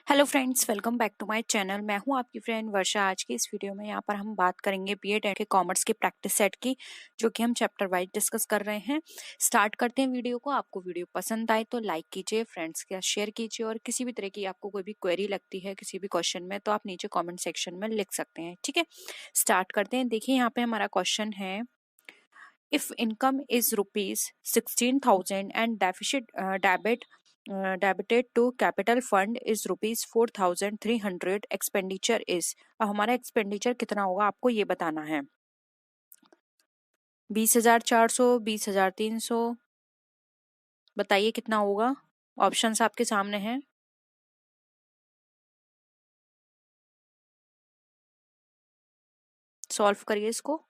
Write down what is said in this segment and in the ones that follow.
Hello friends, welcome back to my channel. मैं हूं आपकी फ्रेंड वर्षा। आज की इस वीडियो में यहाँ पर हम बात करेंगे बीएड के कॉमर्स के प्रैक्टिस सेट की, जो कि हम चैप्टर वाइज डिस्कस कर रहे हैं। स्टार्ट करते हैं वीडियो को। आपको वीडियो पसंद आए तो लाइक कीजिए, फ्रेंड्स के साथ शेयर कीजिए, और किसी भी तरह की आपको कोई भी क्वेरी लगती है किसी भी क्वेश्चन में तो आप नीचे कॉमेंट सेक्शन में लिख सकते हैं। ठीक है, स्टार्ट करते हैं। देखिए यहाँ पे हमारा क्वेश्चन है, if income is rupees 16,000 and debited to capital fund is rupees 4,300, expenditure is। अब हमारा एक्सपेंडिचर कितना होगा आपको ये बताना है। 20,400, 20,300, बताइए कितना होगा। ऑप्शंस आपके सामने हैं। सॉल्व करिए इसको।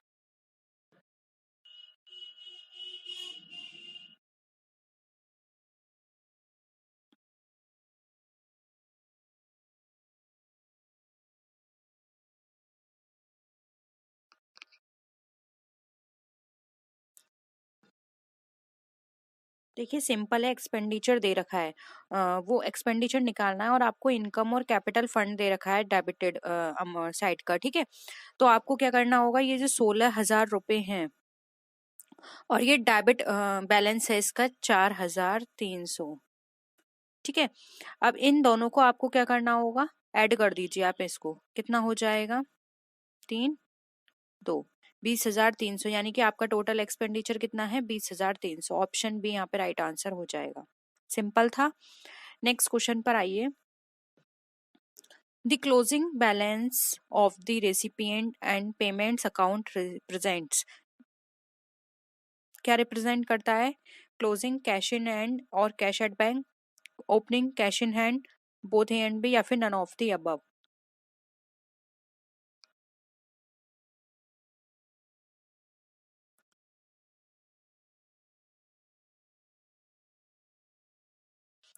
देखिए सिंपल है, एक्सपेंडिचर दे रखा है, वो एक्सपेंडिचर निकालना है, और आपको इनकम और कैपिटल फंड दे रखा है डेबिटेड साइड का। ठीक है, तो आपको क्या करना होगा, ये जो 16,000 रुपए हैं और ये डेबिट बैलेंस है इसका 4,300। ठीक है, अब इन दोनों को आपको क्या करना होगा, ऐड कर दीजिए आप इसको। कितना हो जाएगा, 3, 2, 20,300, यानी कि आपका टोटल एक्सपेंडिचर कितना है, 20,300। ऑप्शन बी यहाँ पे राइट आंसर हो जाएगा। सिंपल था। नेक्स्ट क्वेश्चन पर आइए। The closing balance of the recipient and payments account represents. क्या रिप्रेजेंट करता है, क्लोजिंग कैश इन हैंड और cash at bank, opening cash in hand, both A and B, या फिर नन ऑफ द अबव।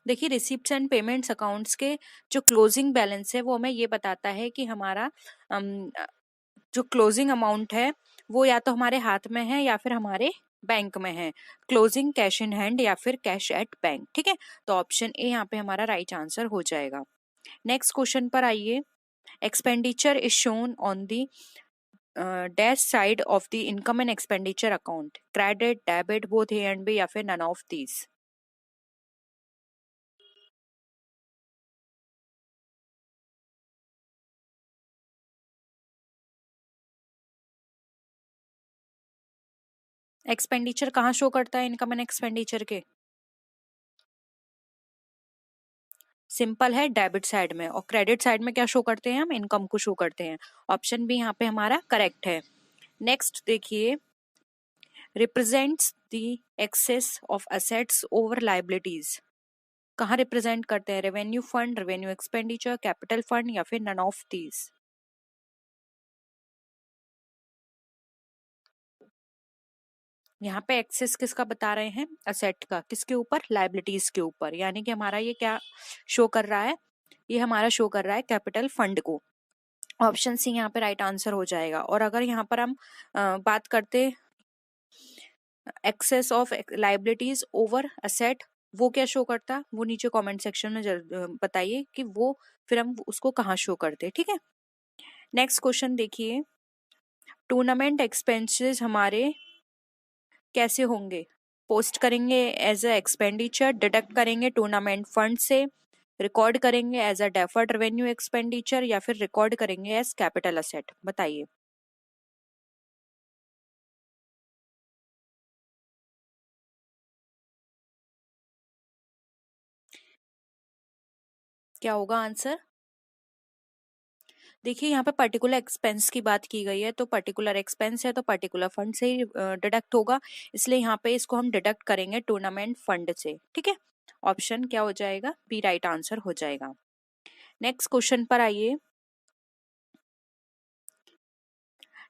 देखिए receipts and payments accounts के जो closing balance है वो हमें ये बताता है कि हमारा जो क्लोजिंग अमाउंट है वो या तो हमारे हाथ में है या फिर हमारे बैंक में है। क्लोजिंग कैश इन हैंड या फिर कैश एट बैंक। ठीक है, तो ऑप्शन ए यहाँ पे हमारा राइट आंसर हो जाएगा। नेक्स्ट क्वेश्चन पर आइए। Expenditure is shown on the dash side of the income and expenditure account, credit, debit, both A and B, या फिर नन ऑफ दीज। एक्सपेंडिचर कहाँ शो करता है इनकम एंड एक्सपेंडिचर के, सिंपल है, डेबिट साइड में, और क्रेडिट साइड में क्या शो करते हैं, हम इनकम को शो करते हैं। ऑप्शन बी यहाँ पे हमारा करेक्ट है। नेक्स्ट देखिए, represents the excess of assets over liabilities. कहाँ रिप्रेजेंट करते हैं, revenue fund, revenue expenditure, capital fund, या फिर नन ऑफ दीज। यहाँ पे एक्सेस किसका बता रहे हैं, असेट का, किसके ऊपर, लाइबिलिटीज के ऊपर, यानी कि हमारा ये क्या शो कर रहा है, ये हमारा शो कर रहा है कैपिटल फंड को। ऑप्शन सी यहाँ पे राइट आंसर हो जाएगा। और अगर यहाँ पर हम बात करते excess of liabilities over asset, वो क्या शो करता, वो नीचे कमेंट सेक्शन में बताइए कि वो फिर हम उसको कहाँ शो करते। ठीक है, नेक्स्ट क्वेश्चन देखिए। टूर्नामेंट एक्सपेंसेस हमारे कैसे होंगे, पोस्ट करेंगे एज अ एक्सपेंडिचर, डिडक्ट करेंगे टूर्नामेंट फंड से, रिकॉर्ड करेंगे as a deferred revenue expenditure, या फिर रिकॉर्ड करेंगे एज कैपिटल असेट। बताइए। क्या होगा आंसर। देखिए यहाँ पे पर्टिकुलर एक्सपेंस की बात की गई है, तो पर्टिकुलर एक्सपेंस है तो पर्टिकुलर फंड से ही डिडक्ट होगा, इसलिए यहाँ पे इसको हम डिडक्ट करेंगे टूर्नामेंट फंड से। ठीक है, ऑप्शन क्या हो जाएगा, बी राइट आंसर हो जाएगा। नेक्स्ट क्वेश्चन पर आइए।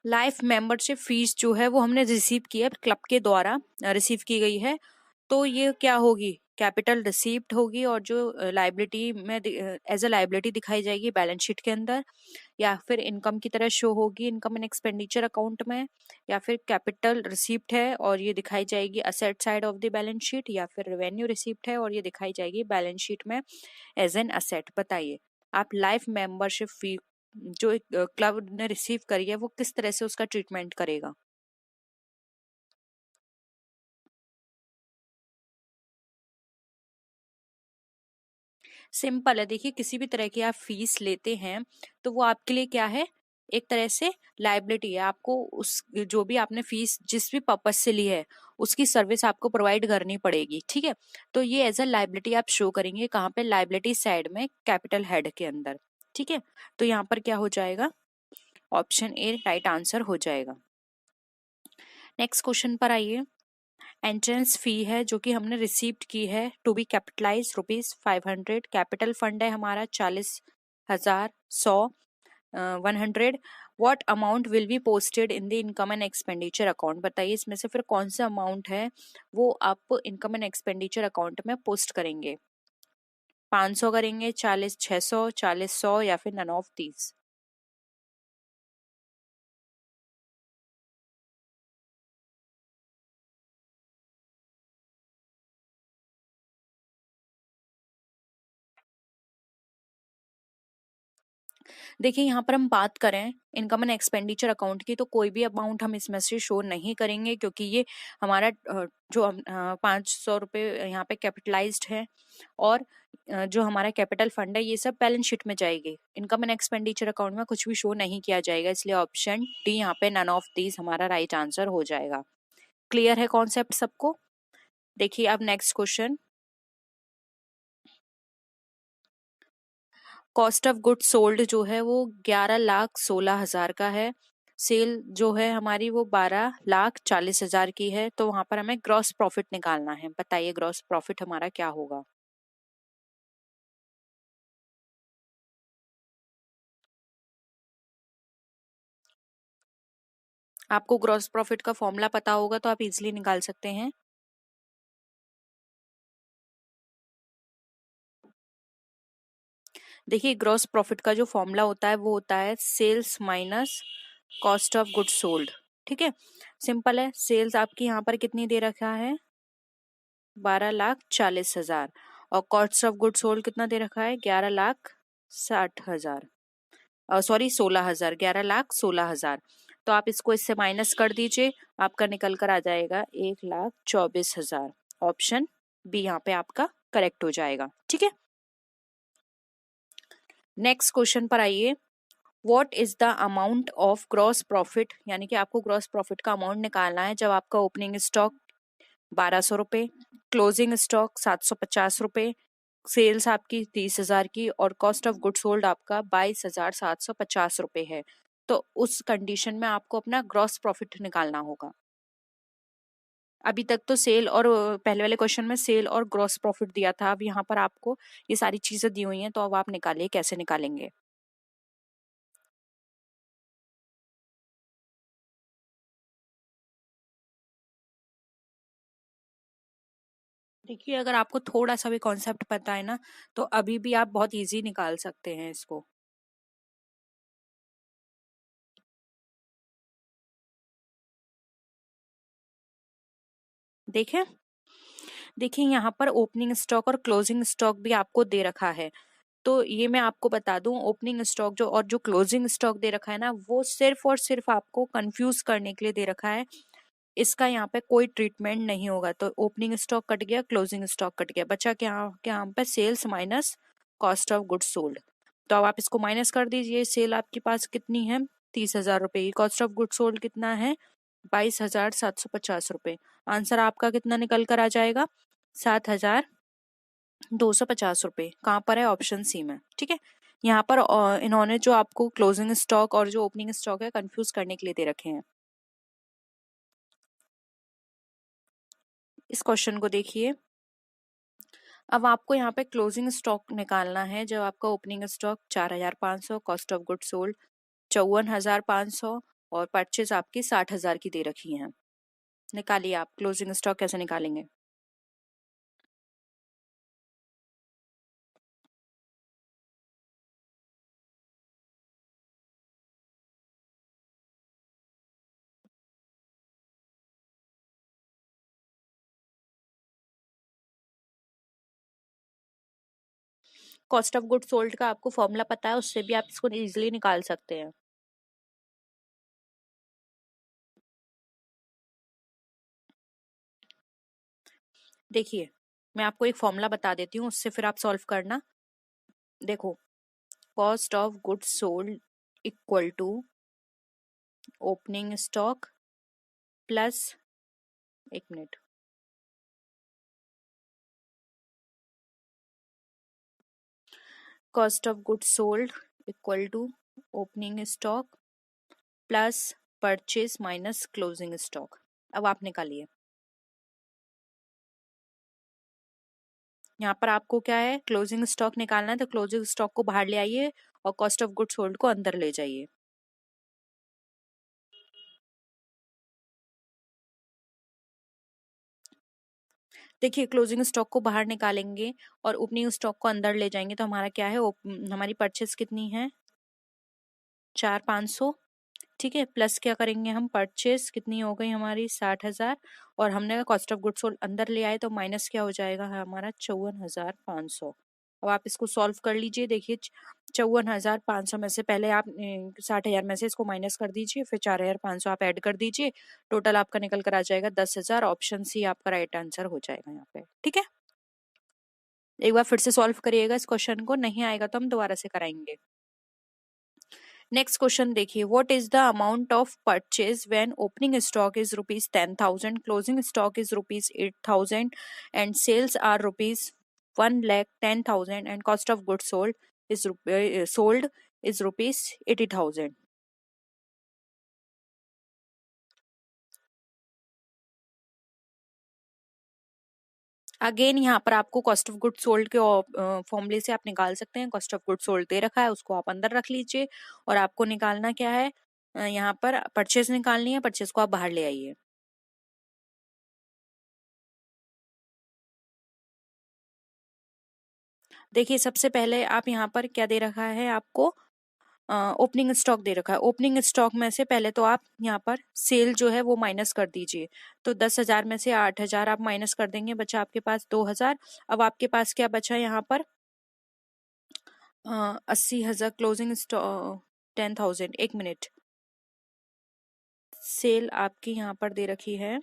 लाइफ मेंबरशिप फीस जो है वो हमने रिसीव की है, क्लब के द्वारा रिसीव की गई है, तो ये क्या होगी, कैपिटल रिसीप्ट होगी, और जो लाइबिलिटी में एज अ लाइबिलिटी दिखाई जाएगी बैलेंस शीट के अंदर, या फिर इनकम की तरह शो होगी इनकम एंड एक्सपेंडिचर अकाउंट में, या फिर कैपिटल रिसीप्ट है और ये दिखाई जाएगी asset side of the balance sheet, या फिर रेवेन्यू रिसीप्ट है और ये दिखाई जाएगी बैलेंस शीट में एज एन असेट। बताइए। आप लाइफ मेंबरशिप फी जो एक क्लब ने रिसीव करी है वो किस तरह से उसका ट्रीटमेंट करेगा। सिंपल है, देखिए किसी भी तरह की आप फीस लेते हैं तो वो आपके लिए क्या है, एक तरह से लाइबिलिटी है। आपको उस जो भी आपने फीस जिस भी पर्पज से ली है उसकी सर्विस आपको प्रोवाइड करनी पड़ेगी, ठीक है। तो ये एज अ लाइबिलिटी आप शो करेंगे कहाँ पे, लाइबिलिटी साइड में कैपिटल हेड के अंदर, ठीक है। तो यहाँ पर क्या हो जाएगा, ऑप्शन ए राइट आंसर हो जाएगा। नेक्स्ट क्वेश्चन पर आइए। एंट्रेंस फी है जो कि हमने रिसीव्ड की है to be capitalize ₹500, capital fund है हमारा 40,000, 100, 100। What amount will be posted in the income and expenditure account, बताइए इसमें से फिर कौन सा अमाउंट है वो आप इनकम एंड एक्सपेंडिचर अकाउंट में पोस्ट करेंगे। 500 करेंगे, 40, 600, 40, 100 या फिर नन ऑफ दीज। देखिए यहाँ पर हम बात करें इनकम एंड एक्सपेंडिचर अकाउंट की तो कोई भी अमाउंट हम इसमें से शो नहीं करेंगे, क्योंकि ये हमारा जो 500 रुपये यहाँ पे कैपिटलाइज्ड है, और जो हमारा कैपिटल फंड है ये सब बैलेंस शीट में जाएगी। इनकम एंड एक्सपेंडिचर अकाउंट में कुछ भी शो नहीं किया जाएगा, इसलिए ऑप्शन डी यहाँ पे नन ऑफ दीज हमारा राइट आंसर हो जाएगा। क्लियर है कॉन्सेप्ट सबको। देखिए अब next question. Cost of good sold जो है वो 11,16,000 का है। सेल जो है हमारी वो 12,40,000 की है। तो वहां पर हमें ग्रॉस प्रॉफिट निकालना है, बताइए ग्रॉस प्रॉफिट हमारा क्या होगा। आपको ग्रॉस प्रॉफिट का फॉर्मूला पता होगा तो आप इजिली निकाल सकते हैं। देखिए ग्रॉस प्रॉफिट का जो फॉर्मूला होता है वो होता है sales minus cost of good sold, ठीक है। सिंपल है, सेल्स आपकी यहाँ पर कितनी दे रखा है, 12,40,000, और कॉस्ट ऑफ गुड सोल्ड कितना दे रखा है, 11,60,000, सॉरी 16,000, 11,16,000। तो आप इसको इससे माइनस कर दीजिए, आपका निकल कर आ जाएगा 1,24,000। ऑप्शन बी यहाँ पे आपका करेक्ट हो जाएगा, ठीक है। नेक्स्ट क्वेश्चन पर आइए। What is the amount of gross profit, यानी कि आपको ग्रॉस प्रॉफिट का अमाउंट निकालना है जब आपका ओपनिंग स्टॉक 1,200 रुपए, क्लोजिंग स्टॉक 750 रुपए, सेल्स आपकी 30,000 की, और कॉस्ट ऑफ गुड सोल्ड आपका 22,750 रुपए है। तो उस कंडीशन में आपको अपना ग्रॉस प्रॉफिट निकालना होगा। अभी तक तो सेल और पहले वाले क्वेश्चन में सेल और ग्रॉस प्रॉफिट दिया था, अब यहाँ पर आपको ये सारी चीजें दी हुई हैं, तो अब आप निकालिए कैसे निकालेंगे। देखिए अगर आपको थोड़ा सा भी कॉन्सेप्ट पता है ना तो अभी भी आप बहुत इजी निकाल सकते हैं इसको। देखें, देखिए यहाँ पर ओपनिंग स्टॉक और क्लोजिंग स्टॉक भी आपको दे रखा है। तो ये मैं आपको बता दूं, ओपनिंग स्टॉक जो और जो क्लोजिंग स्टॉक दे रखा है ना वो सिर्फ और सिर्फ आपको कंफ्यूज करने के लिए दे रखा है। इसका यहाँ पे कोई ट्रीटमेंट नहीं होगा। तो ओपनिंग स्टॉक कट गया, क्लोजिंग स्टॉक कट गया, बचा क्या क्या यहाँ पे, sales minus cost of goods sold. तो अब आप इसको माइनस कर दीजिए। सेल आपके पास कितनी है, 30,000 रुपए की, कॉस्ट ऑफ गुड्स सोल्ड कितना है, 22,750 रुपए। आंसर आपका कितना निकल कर आ जाएगा, 7,250 रुपए। कहाँ पर है, ऑप्शन सी में, ठीक है। यहाँ पर इन्होंने जो आपको क्लोजिंग स्टॉक और जो ओपनिंग स्टॉक है कंफ्यूज करने के लिए दे रखे हैं। इस क्वेश्चन को देखिए। अब आपको यहाँ पे क्लोजिंग स्टॉक निकालना है जब आपका opening stock 4,500, cost of good sold 54,500, और परचेज आपकी 60,000 की दे रखी है। निकालिए आप क्लोजिंग स्टॉक कैसे निकालेंगे। कॉस्ट ऑफ गुड सोल्ड का आपको फॉर्मूला पता है, उससे भी आप इसको इजीली निकाल सकते हैं। देखिए मैं आपको एक फॉर्मूला बता देती हूँ, उससे फिर आप सॉल्व करना। देखो, cost of goods sold equal to opening stock plus, एक minute, cost of goods sold equal to opening stock plus purchase minus closing stock. अब आप निकालिए, यहाँ पर आपको क्या है, क्लोजिंग स्टॉक निकालना है, तो क्लोजिंग स्टॉक को बाहर ले आइए और कॉस्ट ऑफ गुड्स सोल्ड को अंदर ले जाइए। देखिए क्लोजिंग स्टॉक को बाहर निकालेंगे और ओपनिंग स्टॉक को अंदर ले जाएंगे तो हमारा क्या है, हमारी परचेज कितनी है, 4,500। ठीक है, प्लस क्या करेंगे हम, परचेज कितनी हो गई हमारी, 60,000, और हमने कॉस्ट ऑफ गुड्स सोल्ड अंदर ले आए तो माइनस क्या हो जाएगा हमारा, 54,500। अब आप इसको सॉल्व कर लीजिए। देखिए 54,500 में से पहले आप 60,000 में से इसको माइनस कर दीजिए, फिर 4,500 आप ऐड कर दीजिए, टोटल आपका निकल कर आ जाएगा 10,000। ऑप्शन सी आपका राइट आंसर हो जाएगा यहाँ पे। ठीक है, एक बार फिर से सॉल्व करिएगा इस क्वेश्चन को, नहीं आएगा तो हम दोबारा से कराएंगे। नेक्स्ट क्वेश्चन देखिए, what is the amount of purchase when opening stock is rupees 10,000, closing stock is rupees 8,000 and sales are rupees 1,10,000 and cost of goods sold is rupees 80,000। Again यहाँ पर आपको कॉस्ट ऑफ गुड सोल्ड के फॉर्मूले से आप निकाल सकते हैं। कॉस्ट ऑफ गुड सोल्ड दे रखा है, उसको आप अंदर रख लीजिए और आपको निकालना क्या है, यहाँ पर परचेज निकालनी है, परचेज को आप बाहर ले आइए। देखिए सबसे पहले आप यहाँ पर क्या दे रखा है आपको, ओपनिंग स्टॉक दे रखा है। ओपनिंग स्टॉक में से पहले तो आप यहाँ पर सेल जो है वो माइनस कर दीजिए, तो 10,000 में से 8,000 आप माइनस कर देंगे, बचा आपके पास 2,000। अब आपके पास क्या बचा यहाँ पर, 80,000 क्लोजिंग स्टॉक, 10,000, एक मिनट, सेल आपकी यहाँ पर दे रखी है,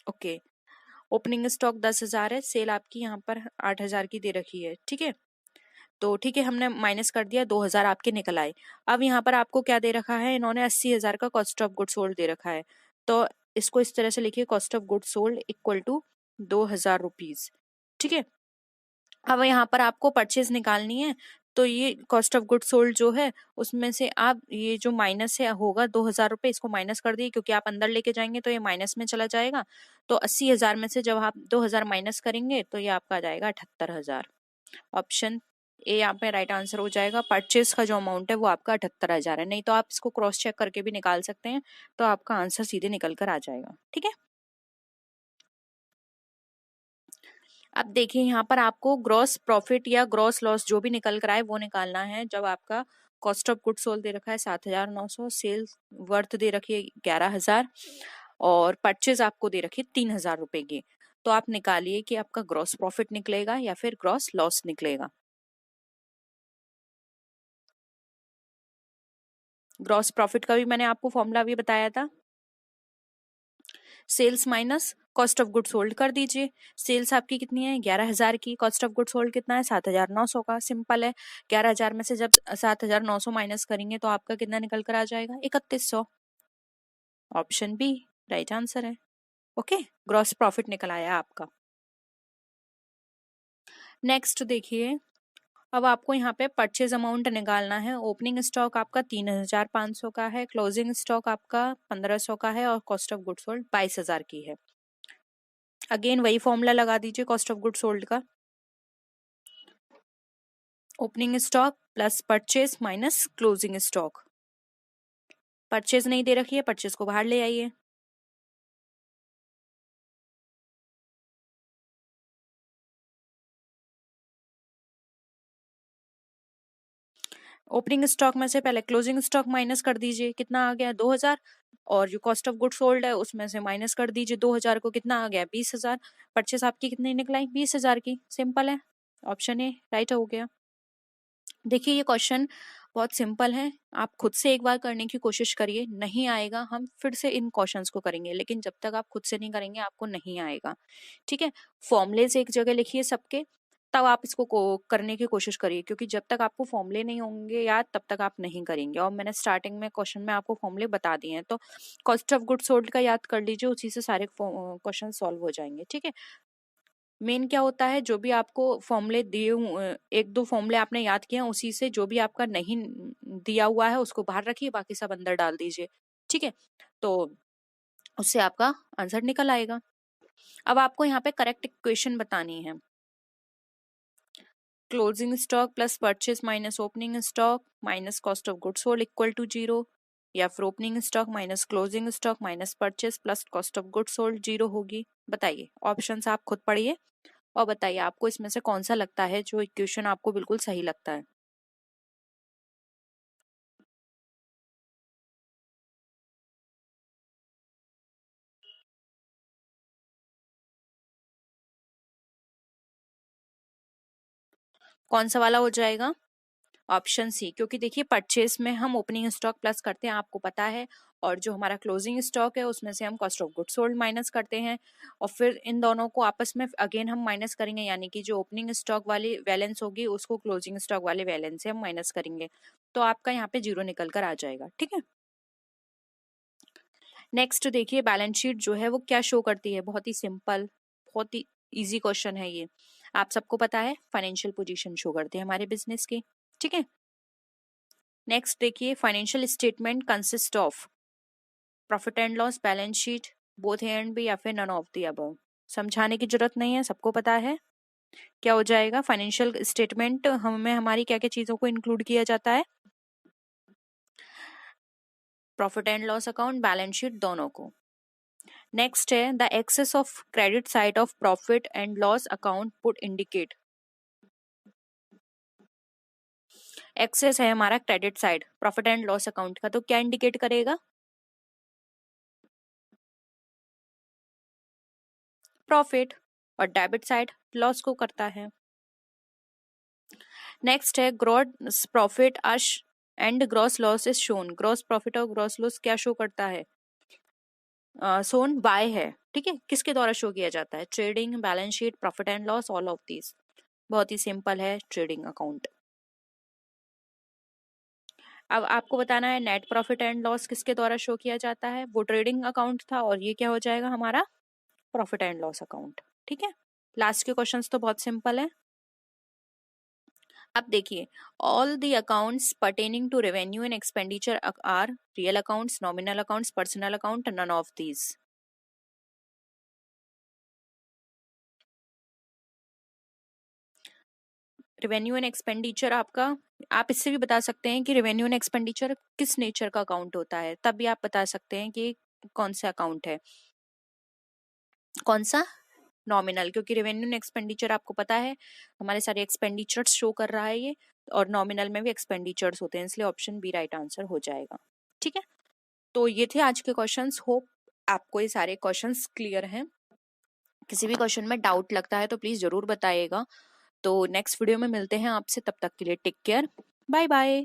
ओके, ओपनिंग स्टॉक 10,000 है, सेल आपकी यहाँ पर 8,000 की दे रखी है। ठीक है, तो ठीक है, हमने माइनस कर दिया, 2,000 आपके निकल आए। अब यहाँ पर आपको क्या दे रखा है, इन्होंने 80,000 का कॉस्ट ऑफ गुड सोल्ड दे रखा है, तो इसको इस तरह से लिखिए, cost of good sold equal to 2,000 rupees. ठीक है, अब यहाँ पर आपको परचेज निकालनी है, तो ये कॉस्ट ऑफ गुड सोल्ड जो है उसमें से आप ये जो माइनस है होगा 2,000 रुपये, इसको माइनस कर दिए, क्योंकि आप अंदर लेके जाएंगे तो ये माइनस में चला जाएगा। तो 80,000 में से जब आप 2,000 माइनस करेंगे तो ये आपका आ जाएगा 78,000। ऑप्शन ए यहाँ पे राइट आंसर हो जाएगा। परचेज का जो अमाउंट है वो आपका 78,000 है, नहीं तो आप इसको क्रॉस चेक करके भी निकाल सकते हैं, तो आपका आंसर सीधे निकल कर आ जाएगा। ठीक है, अब देखिए यहाँ पर आपको ग्रॉस प्रॉफिट या ग्रॉस लॉस जो भी निकल कर आए वो निकालना है। जब आपका कॉस्ट ऑफ गुड सोल्ड दे रखा है 7,900, सेल्स वर्थ दे रखी है 11,000 और परचेज आपको दे रखी है 3,000 रुपए की, तो आप निकालिए कि आपका ग्रॉस प्रॉफिट निकलेगा या फिर ग्रॉस लॉस निकलेगा। ग्रॉस प्रॉफिट का भी मैंने आपको फॉर्मूला भी बताया था, sales minus cost of good sold कर दीजिए। सेल्स आपकी कितनी है, 11,000 की, कॉस्ट ऑफ गुड सोल्ड कितना है, 7,900 का। सिंपल है, 11,000 में से जब 7,900 माइनस करेंगे तो आपका कितना निकल कर आ जाएगा, 3,100। ऑप्शन बी राइट आंसर है। ओके, ग्रॉस प्रॉफिट निकल आया आपका। नेक्स्ट देखिए, अब आपको यहाँ पे परचेज अमाउंट निकालना है। ओपनिंग स्टॉक आपका 3,500 का है, क्लोजिंग स्टॉक आपका 1,500 का है और कॉस्ट ऑफ गुड सोल्ड 22,000 की है। अगेन वही फॉर्मूला लगा दीजिए कॉस्ट ऑफ गुड सोल्ड का, opening stock plus purchase minus closing stock. Purchase नहीं दे रखी है, परचेज को बाहर ले आइए। ओपनिंग स्टॉक में से पहले क्लोजिंग स्टॉक माइनस कर दीजिए, कितना आ गया 2000, और जो कॉस्ट ऑफ गुड सोल्ड है उसमें से माइनस कर दीजिए 2000 को, कितना आ गया 20,000। परचेस आपकी कितनी निकलाई 20,000 की, सिंपल है, ऑप्शन ए राइट हो गया। देखिए ये क्वेश्चन बहुत सिंपल है, आप खुद से एक बार करने की कोशिश करिए, नहीं आएगा हम फिर से इन क्वेश्चंस को करेंगे, लेकिन जब तक आप खुद से नहीं करेंगे आपको नहीं आएगा, ठीक है। फॉर्मूलेज एक जगह लिखिए सबके, तब आप इसको करने की कोशिश करिए, क्योंकि जब तक आपको फॉर्मूले नहीं होंगे याद तब तक आप नहीं करेंगे। और मैंने स्टार्टिंग में क्वेश्चन में आपको फॉर्मूले बता दिए हैं, तो कॉस्ट ऑफ गुड सोल्ड का याद कर लीजिए, उसी से सारे क्वेश्चन सॉल्व हो जाएंगे, ठीक है। मेन क्या होता है, जो भी आपको फॉर्मूले दिए एक दो फॉर्मूले आपने याद किए हैं, उसी से जो भी आपका नहीं दिया हुआ है उसको बाहर रखिए, बाकी सब अंदर डाल दीजिए, ठीक है। तो उससे आपका आंसर निकल आएगा। अब आपको यहाँ पे करेक्ट इक्वेशन बतानी है। Closing stock plus purchase minus opening stock minus cost of goods sold equal to 0, या फिर opening stock minus closing stock minus purchase plus cost of goods sold 0 होगी। बताइए, ऑप्शंस आप खुद पढ़िए और बताइए आपको इसमें से कौन सा लगता है जो इक्वेशन आपको बिल्कुल सही लगता है। कौन सा वाला हो जाएगा? ऑप्शन सी, क्योंकि देखिए परचेस में हम ओपनिंग स्टॉक प्लस करते हैं आपको पता है, और जो हमारा क्लोजिंग स्टॉक है उसमें से हम cost of goods sold minus करते हैं, और फिर इन दोनों को आपस में अगेन हम माइनस करेंगे, यानी कि जो ओपनिंग स्टॉक वाली बैलेंस होगी उसको क्लोजिंग स्टॉक वाले बैलेंस से हम माइनस करेंगे, तो आपका यहाँ पे 0 निकल कर आ जाएगा, ठीक है। नेक्स्ट देखिए, बैलेंस शीट जो है वो क्या शो करती है, बहुत ही सिंपल, बहुत ही इजी क्वेश्चन है ये, आप सबको पता है फाइनेंशियल पोजीशन शो करती है हमारे बिजनेस की, ठीक है। नेक्स्ट देखिए, financial statement consist of profit and loss, balance sheet, both A and B, या फिर नन ऑफ द अबव। समझाने की जरूरत नहीं है, सबको पता है क्या हो जाएगा। फाइनेंशियल स्टेटमेंट हमें हमारी क्या क्या चीजों को इंक्लूड किया जाता है, profit and loss account, balance sheet, दोनों को। नेक्स्ट है the excess of credit side of profit and loss account put indicate. Excess है हमारा credit side profit and loss account का, तो क्या इंडिकेट करेगा? प्रॉफिट। और डेबिट साइड लॉस को करता है। नेक्स्ट है gross profit and gross loss is shown. Gross profit और ग्रॉस लॉस क्या शो करता है? शोन बाय है, ठीक है। किसके द्वारा शो किया जाता है? Trading, balance sheet, profit and loss, all of these. बहुत ही सिंपल है, ट्रेडिंग अकाउंट। अब आपको बताना है नेट प्रॉफिट एंड लॉस किसके द्वारा शो किया जाता है, वो ट्रेडिंग अकाउंट था, और ये क्या हो जाएगा हमारा प्रॉफिट एंड लॉस अकाउंट, ठीक है। लास्ट के क्वेश्चंस तो बहुत सिंपल है। अब देखिए, all the accounts pertaining to revenue and expenditure are real accounts, nominal accounts, personal account, none of these. Revenue and expenditure आपका, आप इससे भी बता सकते हैं कि रेवेन्यू एंड एक्सपेंडिचर किस नेचर का अकाउंट होता है, तब भी आप बता सकते हैं कि कौन सा अकाउंट है, कौन सा नॉमिनल, क्योंकि रेवेन्यू एंड एक्सपेंडिचर आपको पता है हमारे सारे एक्सपेंडिचर्स शो कर रहा है ये, और नॉमिनल में भी एक्सपेंडिचर्स होते हैं, इसलिए ऑप्शन बी राइट आंसर हो जाएगा, ठीक है। तो ये थे आज के क्वेश्चंस, होप आपको ये सारे क्वेश्चंस क्लियर हैं। किसी भी क्वेश्चन में डाउट लगता है तो प्लीज जरूर बताइएगा। तो नेक्स्ट वीडियो में मिलते हैं आपसे, तब तक के लिए टेक केयर, बाय बाय।